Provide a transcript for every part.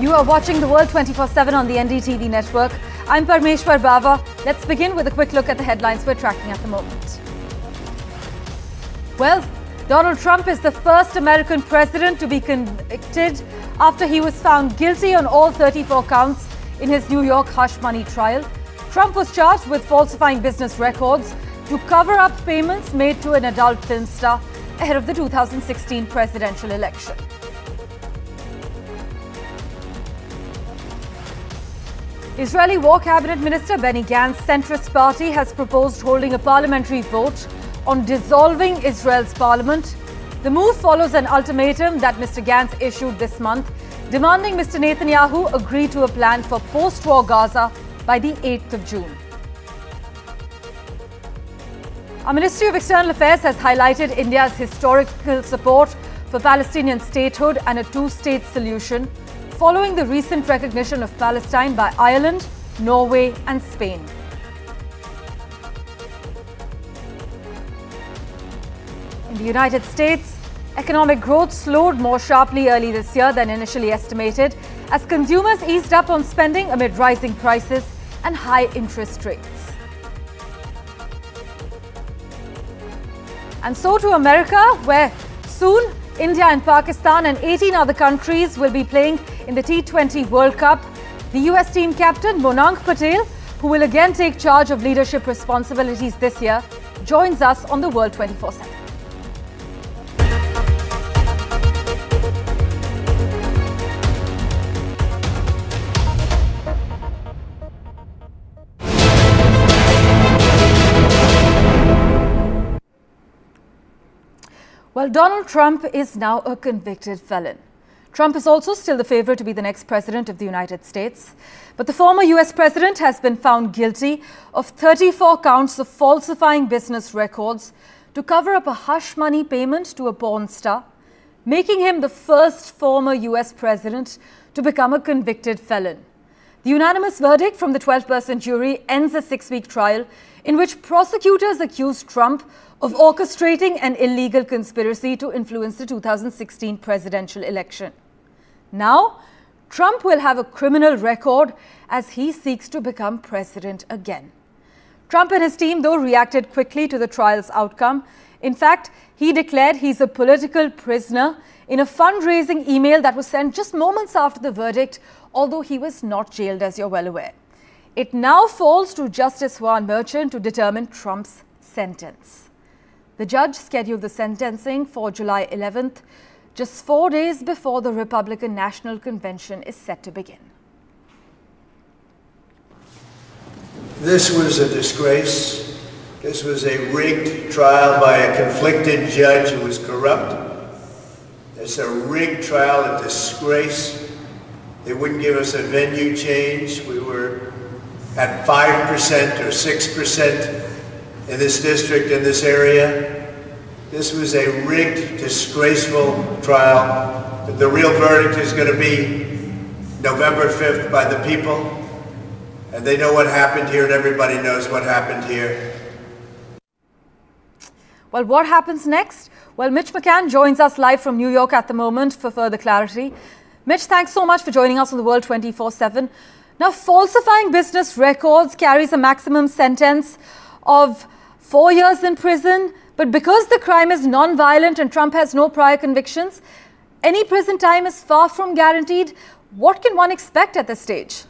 You are watching the World 24/7 on the NDTV network. I'm Parmeshwar Bawa. Let's begin with a quick look at the headlines we're tracking at the moment. Well, Donald Trump is the first American president to be convicted after he was found guilty on all 34 counts in his New York hush money trial. Trump was charged with falsifying business records to cover up payments made to an adult film star ahead of the 2016 presidential election. Israeli War Cabinet Minister Benny Gantz' centrist party has proposed holding a parliamentary vote on dissolving Israel's parliament. The move follows an ultimatum that Mr. Gantz issued this month, demanding Mr. Netanyahu agree to a plan for post-war Gaza by the 8th of June. Our Ministry of External Affairs has highlighted India's historical support for Palestinian statehood and a two-state solution, following the recent recognition of Palestine by Ireland, Norway and Spain. In the United States, economic growth slowed more sharply early this year than initially estimated as consumers eased up on spending amid rising prices and high interest rates. And so to America, where soon India and Pakistan and 18 other countries will be playing in the T20 World Cup. The US team captain Monank Patel, who will again take charge of leadership responsibilities this year, joins us on the World 24/7. Well, Donald Trump is now a convicted felon. Trump is also still the favorite to be the next president of the United States. But the former US president has been found guilty of 34 counts of falsifying business records to cover up a hush money payment to a porn star, making him the first former US president to become a convicted felon. The unanimous verdict from the 12-person jury ends a 6-week trial in which prosecutors accused Trump of orchestrating an illegal conspiracy to influence the 2016 presidential election. Now, Trump will have a criminal record as he seeks to become president again. Trump and his team, though, reacted quickly to the trial's outcome. In fact, he declared he's a political prisoner in a fundraising email that was sent just moments after the verdict, although he was not jailed, as you're well aware. It now falls to Justice Juan Merchan to determine Trump's sentence. The judge scheduled the sentencing for July 11th, just 4 days before the Republican National Convention is set to begin. This was a disgrace. This was a rigged trial by a conflicted judge who was corrupt. It's a rigged trial, a disgrace. They wouldn't give us a venue change. We were at 5% or 6% in this district, in this area. This was a rigged, disgraceful trial. The real verdict is going to be November 5th by the people. And they know what happened here, and everybody knows what happened here. Well, what happens next? Well, Mitch McCann joins us live from New York at the moment for further clarity. Mitch, thanks so much for joining us on the World 24/7. Now, falsifying business records carries a maximum sentence of 4 years in prison. But because the crime is non-violent and Trump has no prior convictions, any prison time is far from guaranteed. What can one expect at this stage?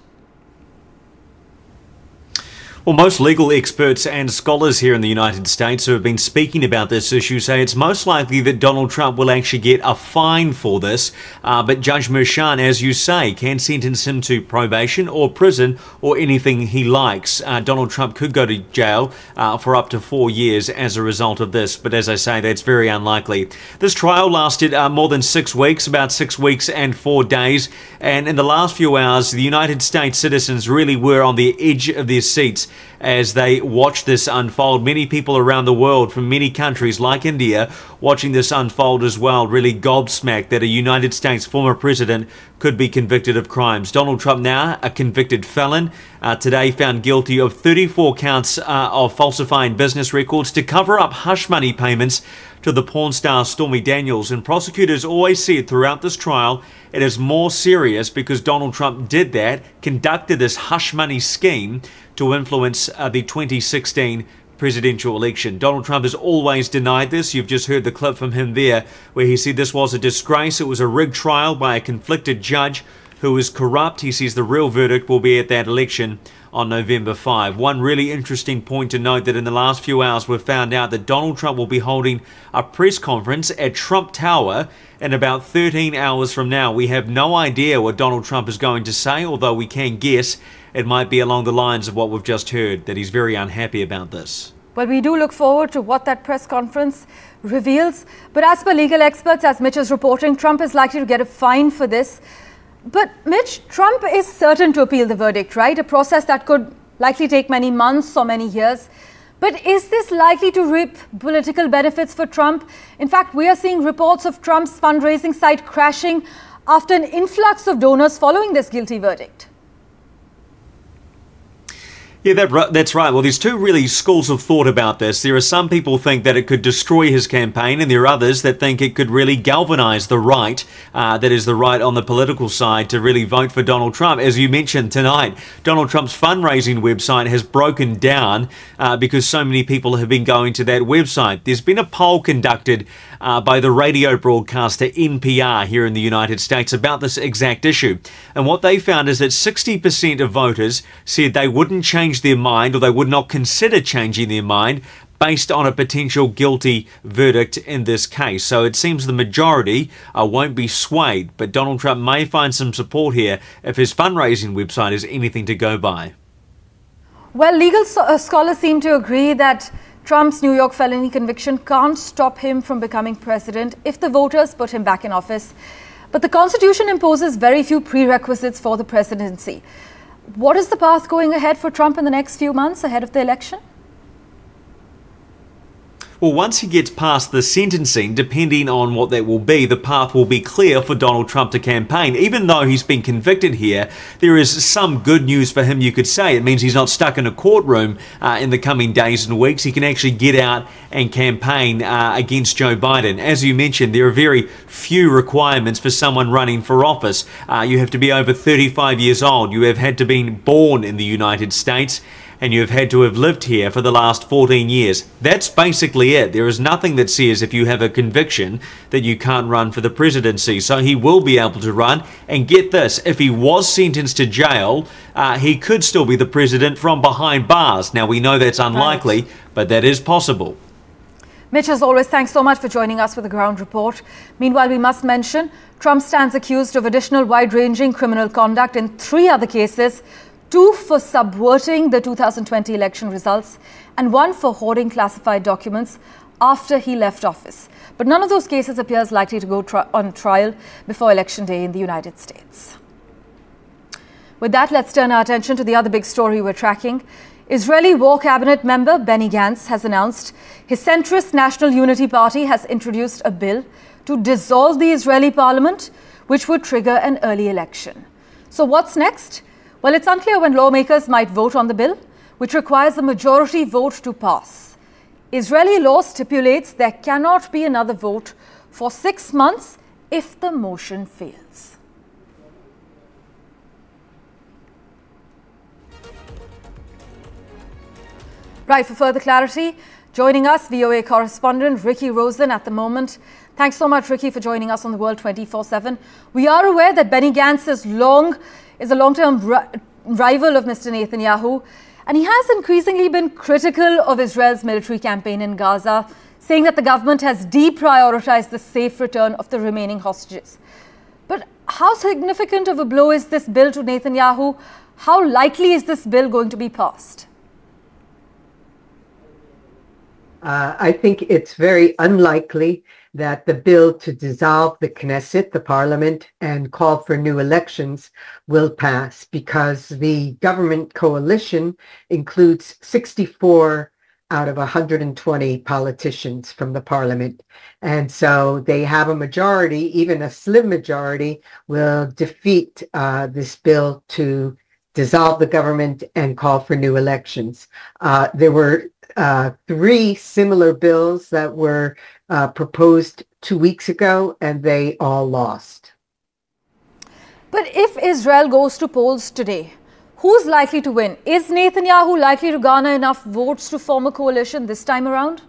Well, most legal experts and scholars here in the United States who have been speaking about this issue say it's most likely that Donald Trump will actually get a fine for this. But Judge Merchan, as you say, can sentence him to probation or prison or anything he likes. Donald Trump could go to jail for up to 4 years as a result of this. But as I say, that's very unlikely. This trial lasted more than 6 weeks, about 6 weeks and 4 days. And in the last few hours, the United States citizens really were on the edge of their seats as they watch this unfold. Many people around the world from many countries like India watching this unfold as well, really gobsmacked that a United States former president could be convicted of crimes. Donald Trump now a convicted felon, today found guilty of 34 counts of falsifying business records to cover up hush money payments to the porn star Stormy Daniels. And prosecutors always said throughout this trial it is more serious because Donald Trump did that, conducted this hush money scheme to influence the 2016 presidential election. Donald Trump has always denied this. You've just heard the clip from him there where he said this was a disgrace. It was a rigged trial by a conflicted judge who was corrupt. He says the real verdict will be at that election on November 5. One really interesting point to note that in the last few hours we've found out that Donald Trump will be holding a press conference at Trump Tower in about 13 hours from now. We have no idea what Donald Trump is going to say, although we can guess it might be along the lines of what we've just heard, that he's very unhappy about this. Well, we do look forward to what that press conference reveals. But as per legal experts, as Mitch is reporting, Trump is likely to get a fine for this. But Mitch, Trump is certain to appeal the verdict, right? A process that could likely take many months or many years. But is this likely to reap political benefits for Trump? In fact, we are seeing reports of Trump's fundraising site crashing after an influx of donors following this guilty verdict. Yeah, that's right. Well, there's two really schools of thought about this. There are some people think that it could destroy his campaign, and there are others that think it could really galvanize the right, that is the right on the political side, to really vote for Donald Trump. As you mentioned tonight, Donald Trump's fundraising website has broken down because so many people have been going to that website. There's been a poll conducted by the radio broadcaster NPR here in the United States about this exact issue. And what they found is that 60% of voters said they wouldn't change their mind, or they would not consider changing their mind based on a potential guilty verdict in this case. So it seems the majority won't be swayed, but Donald Trump may find some support here if his fundraising website is anything to go by. Well, legal scholars seem to agree that Trump's New York felony conviction can't stop him from becoming president if the voters put him back in office. But the Constitution imposes very few prerequisites for the presidency. What is the path going ahead for Trump in the next few months ahead of the election? Well, once he gets past the sentencing, depending on what that will be, the path will be clear for Donald Trump to campaign. Even though he's been convicted here, there is some good news for him, you could say. It means he's not stuck in a courtroom in the coming days and weeks. He can actually get out and campaign against Joe Biden. As you mentioned, there are very few requirements for someone running for office. You have to be over 35 years old. You have had to be born in the United States, and you have had to have lived here for the last 14 years. That's basically it. There is nothing that says if you have a conviction that you can't run for the presidency. So he will be able to run. And get this, if he was sentenced to jail, he could still be the president from behind bars. Now, we know that's unlikely, right, but that is possible. Mitch, as always, thanks so much for joining us with the ground report. Meanwhile, we must mention Trump stands accused of additional wide-ranging criminal conduct in 3 other cases. 2 for subverting the 2020 election results and 1 for hoarding classified documents after he left office. But none of those cases appears likely to go on trial before Election Day in the United States. With that, let's turn our attention to the other big story we're tracking. Israeli War Cabinet member Benny Gantz has announced his centrist National Unity Party has introduced a bill to dissolve the Israeli parliament, which would trigger an early election. So what's next? Well, it's unclear when lawmakers might vote on the bill, which requires a majority vote to pass. Israeli law stipulates there cannot be another vote for 6 months if the motion fails. Right, for further clarity, joining us, VOA correspondent Ricky Rosen at the moment. Thanks so much, Ricky, for joining us on the World24/7. We are aware that Benny Gantz is a long-term rival of Mr. Netanyahu, and he has increasingly been critical of Israel's military campaign in Gaza, saying that the government has deprioritized the safe return of the remaining hostages. But how significant of a blow is this bill to Netanyahu? How likely is this bill going to be passed? I think it's very unlikely that the bill to dissolve the Knesset, the parliament, and call for new elections will pass because the government coalition includes 64 out of 120 politicians from the parliament. And so they have a majority, even a slim majority, will defeat this bill to dissolve the government and call for new elections. There were three similar bills that were proposed 2 weeks ago, and they all lost. But if Israel goes to polls today, who's likely to win? Is Netanyahu likely to garner enough votes to form a coalition this time around?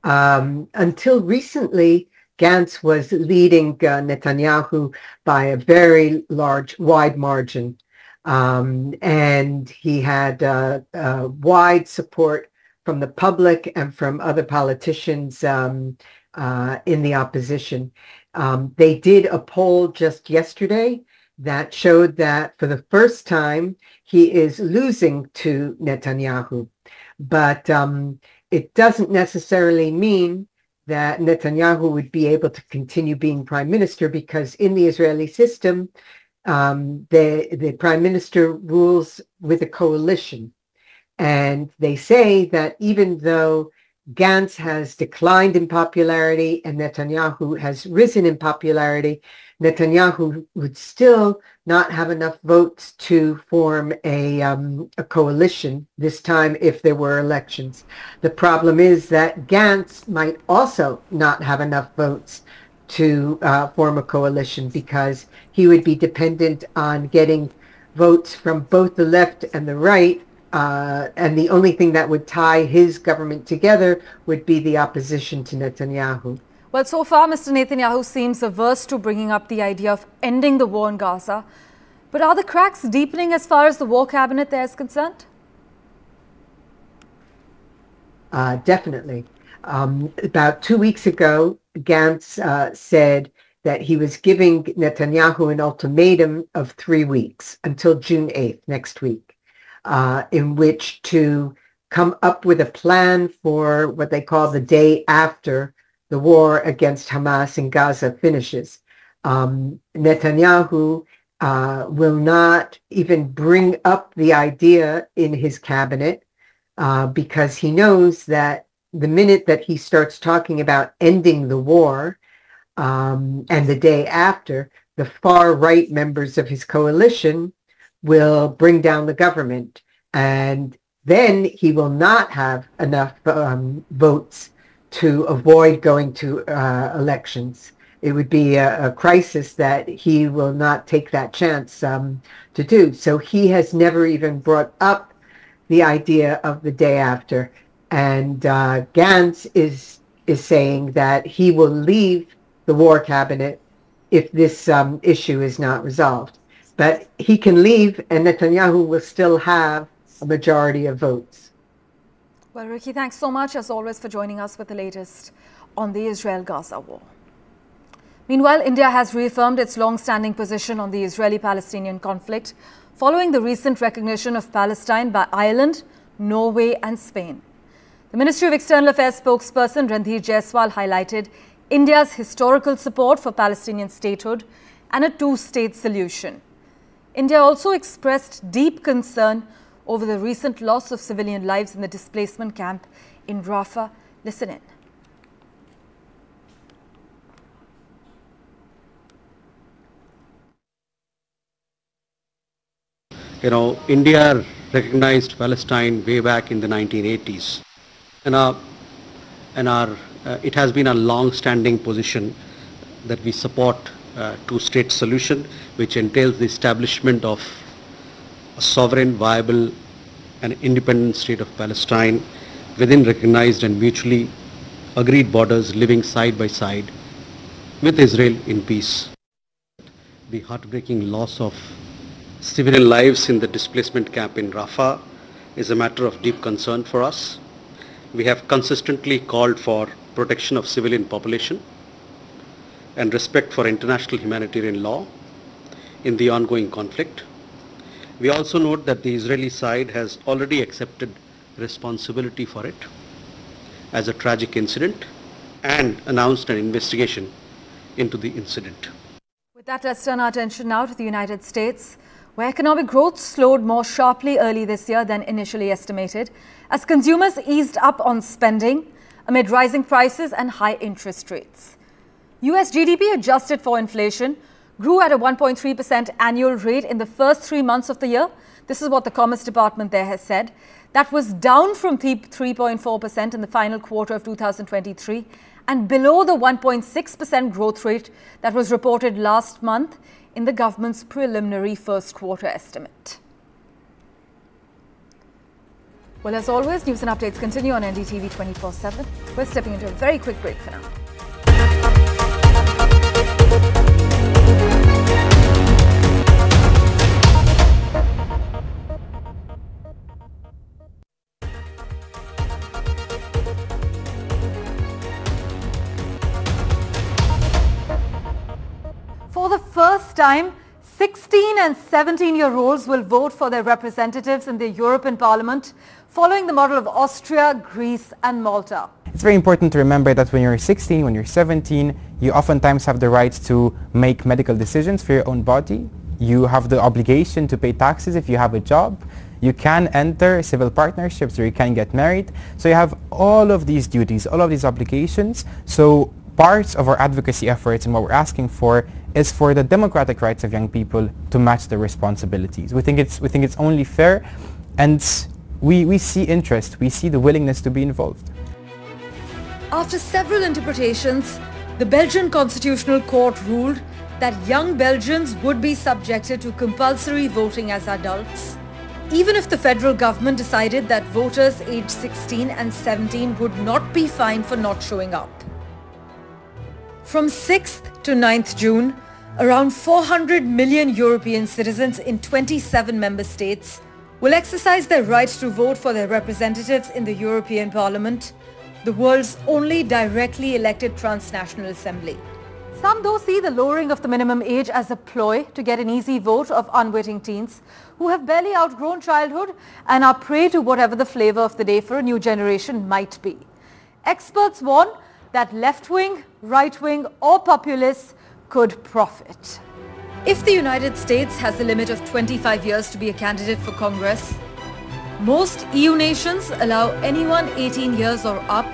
Until recently, Gantz was leading Netanyahu by a very wide margin. And he had wide support from the public and from other politicians in the opposition. They did a poll just yesterday that showed that for the first time he is losing to Netanyahu. But it doesn't necessarily mean that Netanyahu would be able to continue being prime minister, because in the Israeli system, the prime minister rules with a coalition. And they say that even though Gantz has declined in popularity and Netanyahu has risen in popularity, Netanyahu would still not have enough votes to form a coalition this time if there were elections. The problem is that Gantz might also not have enough votes to form a coalition, because he would be dependent on getting votes from both the left and the right, and the only thing that would tie his government together would be the opposition to Netanyahu. Well, so far, Mr. Netanyahu seems averse to bringing up the idea of ending the war in Gaza. But are the cracks deepening as far as the war cabinet there is concerned? Definitely. About 2 weeks ago, Gantz said that he was giving Netanyahu an ultimatum of 3 weeks until June 8th, next week, in which to come up with a plan for what they call the day after the war against Hamas in Gaza finishes. Netanyahu will not even bring up the idea in his cabinet because he knows that the minute that he starts talking about ending the war and the day after, the far-right members of his coalition will bring down the government. And then he will not have enough votes to avoid going to elections. It would be a crisis that he will not take that chance to do. So he has never even brought up the idea of the day after. And Gantz is saying that he will leave the war cabinet if this issue is not resolved. But he can leave, and Netanyahu will still have a majority of votes. Well, Ricky, thanks so much, as always, for joining us with the latest on the Israel-Gaza war. Meanwhile, India has reaffirmed its long-standing position on the Israeli-Palestinian conflict following the recent recognition of Palestine by Ireland, Norway and Spain. The Ministry of External Affairs spokesperson Randhir Jaiswal highlighted India's historical support for Palestinian statehood and a two-state solution. India also expressed deep concern over the recent loss of civilian lives in the displacement camp in Rafah. Listen in. You know, India recognized Palestine way back in the 1980s. It has been a long-standing position that we support two-state solution, which entails the establishment of a sovereign, viable and independent state of Palestine within recognized and mutually agreed borders, living side by side with Israel in peace. The heartbreaking loss of civilian lives in the displacement camp in Rafah is a matter of deep concern for us. We have consistently called for protection of civilian population and respect for international humanitarian law in the ongoing conflict. We also note that the Israeli side has already accepted responsibility for it as a tragic incident and announced an investigation into the incident. With that, let's turn our attention now to the United States, where economic growth slowed more sharply early this year than initially estimated, as consumers eased up on spending amid rising prices and high interest rates. US GDP, adjusted for inflation, grew at a 1.3% annual rate in the first 3 months of the year. This is what the Commerce Department there has said. That was down from 3.4% in the final quarter of 2023 and below the 1.6% growth rate that was reported last month in the government's preliminary first quarter estimate. Well, as always, news and updates continue on NDTV 24/7. We're stepping into a very quick break for now. For the first time, 16 and 17-year-olds will vote for their representatives in the European Parliament, following the model of Austria, Greece and Malta. It's very important to remember that when you're 16, when you're 17, you oftentimes have the right to make medical decisions for your own body. You have the obligation to pay taxes if you have a job. You can enter civil partnerships or you can get married. So you have all of these duties, all of these obligations. So part of our advocacy efforts and what we're asking for is for the democratic rights of young people to match their responsibilities. We think it's only fair, and we see interest, we see the willingness to be involved. After several interpretations, the Belgian Constitutional Court ruled that young Belgians would be subjected to compulsory voting as adults, even if the federal government decided that voters aged 16 and 17 would not be fined for not showing up. From 6th to 9th June, around 400 million European citizens in 27 member states will exercise their right to vote for their representatives in the European Parliament, the world's only directly elected transnational assembly. Some, though, see the lowering of the minimum age as a ploy to get an easy vote of unwitting teens who have barely outgrown childhood and are prey to whatever the flavor of the day for a new generation might be. Experts warn that left-wing, right-wing or populists could profit. If the United States has a limit of 25 years to be a candidate for Congress, most EU nations allow anyone 18 years or up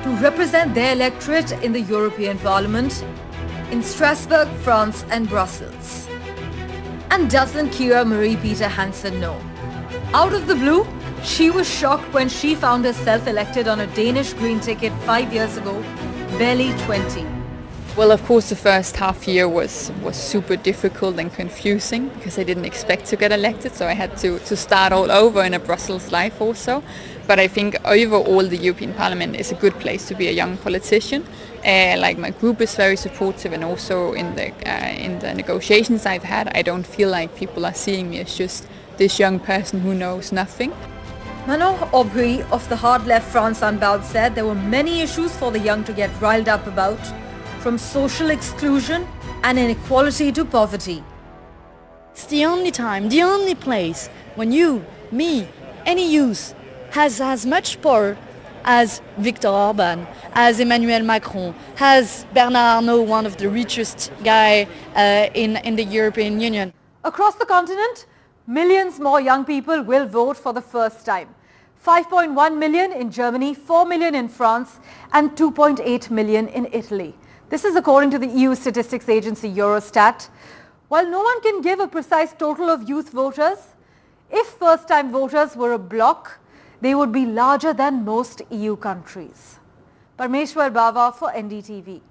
to represent their electorate in the European Parliament in Strasbourg, France and Brussels. And doesn't Kira Marie Peter Hansen know? Out of the blue, she was shocked when she found herself elected on a Danish Green ticket 5 years ago, barely 20. Well, of course, the first half year was super difficult and confusing because I didn't expect to get elected, so I had to start all over in a Brussels life also. But I think overall the European Parliament is a good place to be a young politician. Like my group is very supportive, and also in the negotiations I've had, I don't feel like people are seeing me as just this young person who knows nothing. Manon Aubry of the hard left France Unbowed said there were many issues for the young to get riled up about, from social exclusion and inequality to poverty. It's the only time, the only place when you, me, any youth has as much power as Viktor Orban, as Emmanuel Macron, as Bernard Arnault, one of the richest guy in the European Union. Across the continent, millions more young people will vote for the first time. 5.1 million in Germany, 4 million in France and 2.8 million in Italy. This is according to the EU statistics agency Eurostat. While no one can give a precise total of youth voters, if first-time voters were a bloc, they would be larger than most EU countries. Parmeshwar Bawa for NDTV.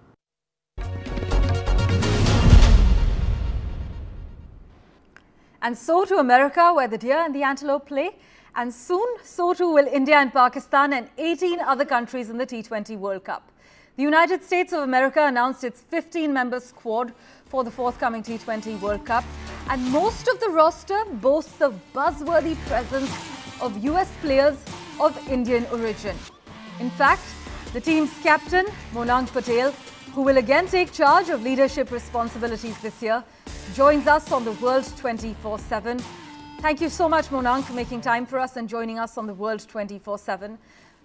And so to America, where the deer and the antelope play. And soon, so too will India and Pakistan and 18 other countries in the T20 World Cup. The United States of America announced its 15-member squad for the forthcoming T20 World Cup, and most of the roster boasts a buzzworthy presence of US players of Indian origin. In fact, the team's captain, Monank Patel, who will again take charge of leadership responsibilities this year, joins us on the World 24/7 Thank you so much, Monank, for making time for us and joining us on the World 24/7.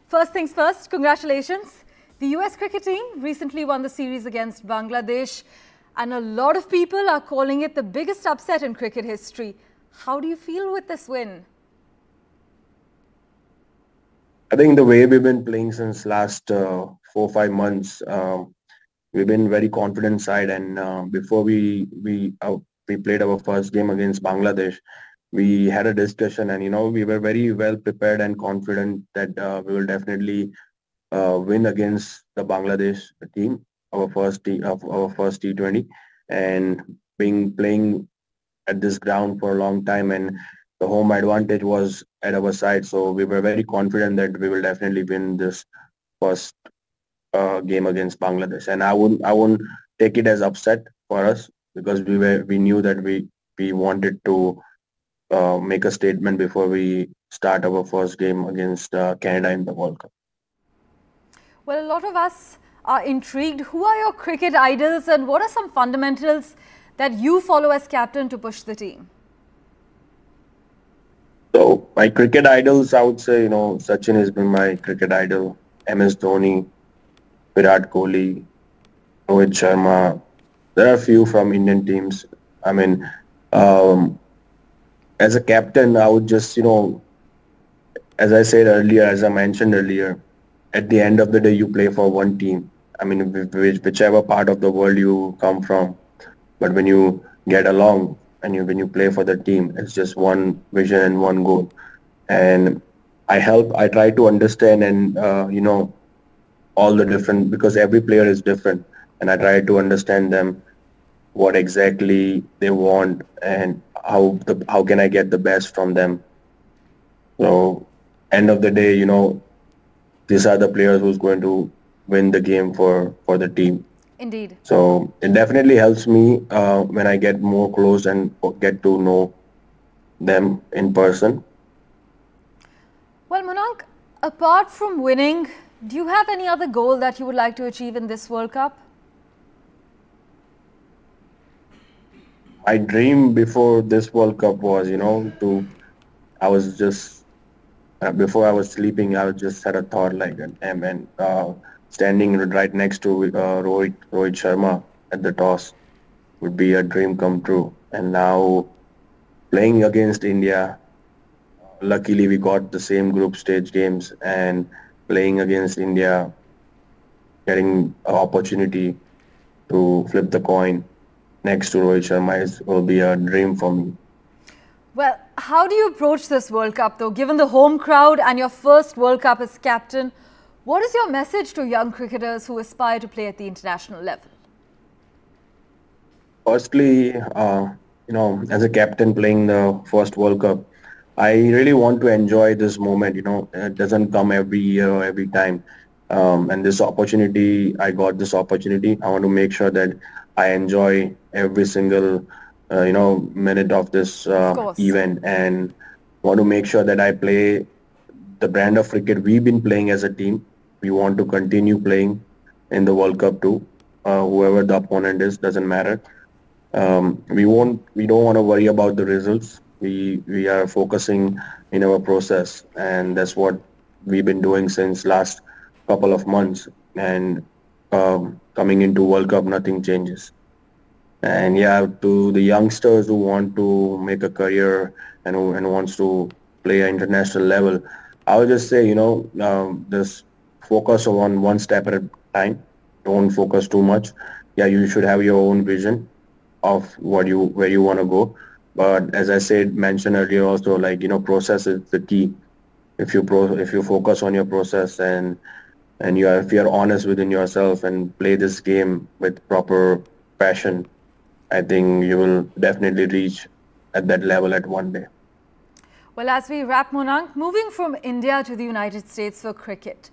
First things first, congratulations. The US cricket team recently won the series against Bangladesh, and a lot of people are calling it the biggest upset in cricket history. How do you feel with this win? I think the way we've been playing since last 4-5 months, we've been very confident side, and before we played our first game against Bangladesh, we had a discussion, and we were very well prepared and confident that we will definitely win against the Bangladesh team, our first T20, and playing at this ground for a long time, and the home advantage was at our side, so we were very confident that we will definitely win this first game against Bangladesh. And I won't take it as upset for us, because we knew that we wanted to make a statement before we start our first game against Canada in the World Cup. Well, a lot of us are intrigued. Who are your cricket idols, and what are some fundamentals that you follow as captain to push the team? So my cricket idols, I would say, Sachin has been my cricket idol, MS Dhoni, Virat Kohli, Rohit Sharma. There are a few from Indian teams. I mean, as a captain, I would just, as I said earlier, as I mentioned earlier, at the end of the day, you play for one team. I mean, whichever part of the world you come from, but when you get along and when you play for the team, it's just one vision and one goal. And I try to understand and, all the different, because every player is different, and I try to understand them, what exactly they want, and how can I get the best from them. So end of the day, these are the players who's going to win the game for the team. Indeed. So it definitely helps me when I get more close and get to know them in person. Well, Monank, apart from winning, do you have any other goal that you would like to achieve in this World Cup? My dream before this World Cup was, before I was sleeping, I just had a thought like, and standing right next to Rohit Sharma at the toss would be a dream come true. And now playing against India, luckily we got the same group stage games, and playing against India, getting an opportunity to flip the coin next to Rohit Sharma will be a dream for me. Well, how do you approach this World Cup though? Given the home crowd and your first World Cup as captain, what is your message to young cricketers who aspire to play at the international level? Firstly, as a captain playing the first World Cup, I really want to enjoy this moment. It doesn't come every year or every time. And this opportunity, I got this opportunity. I want to make sure that I enjoy every single, minute of this event, and want to make sure that I play the brand of cricket we've been playing as a team. We want to continue playing in the World Cup too. Whoever the opponent is, doesn't matter. We don't want to worry about the results. We are focusing in our process, and that's what we've been doing since last couple of months. And coming into World Cup, nothing changes. And yeah, to the youngsters who want to make a career and wants to play at international level, I would just say, just focus on one step at a time. Don't focus too much. Yeah, you should have your own vision of where you want to go. But as I mentioned earlier also, process is the key. If you focus on your process and if you're honest within yourself and play this game with proper passion, I think you will definitely reach at that level at one day. Well, as we wrap, Monank, moving from India to the United States for cricket,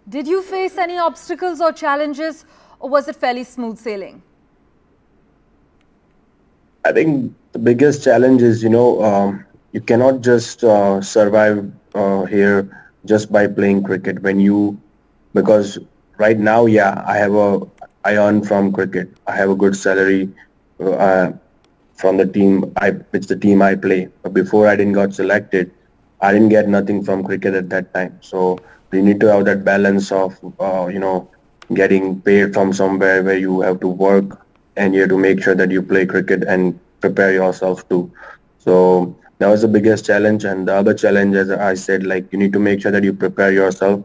did you face any obstacles or challenges, or was it fairly smooth sailing? I think the biggest challenge is, you cannot just survive here just by playing cricket. Because right now, yeah, I earn from cricket. I have a good salary. from the team I play. But before I didn't got selected, I didn't get nothing from cricket at that time. So you need to have that balance of, getting paid from somewhere where you have to work and you have to make sure that you play cricket and prepare yourself too. So that was the biggest challenge. And the other challenge, as I said, like you need to make sure that you prepare yourself.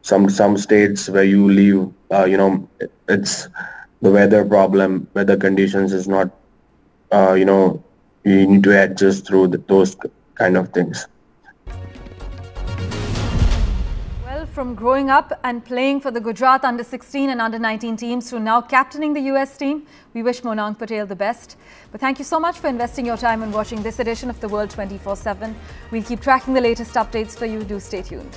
Some states where you live, it's the weather problem, weather conditions is not, you need to adjust through those kind of things. Well, from growing up and playing for the Gujarat under-16 and under-19 teams to now captaining the US team, we wish Monank Patel the best. But thank you so much for investing your time and watching this edition of the World 24/7. We'll keep tracking the latest updates for you. Do stay tuned.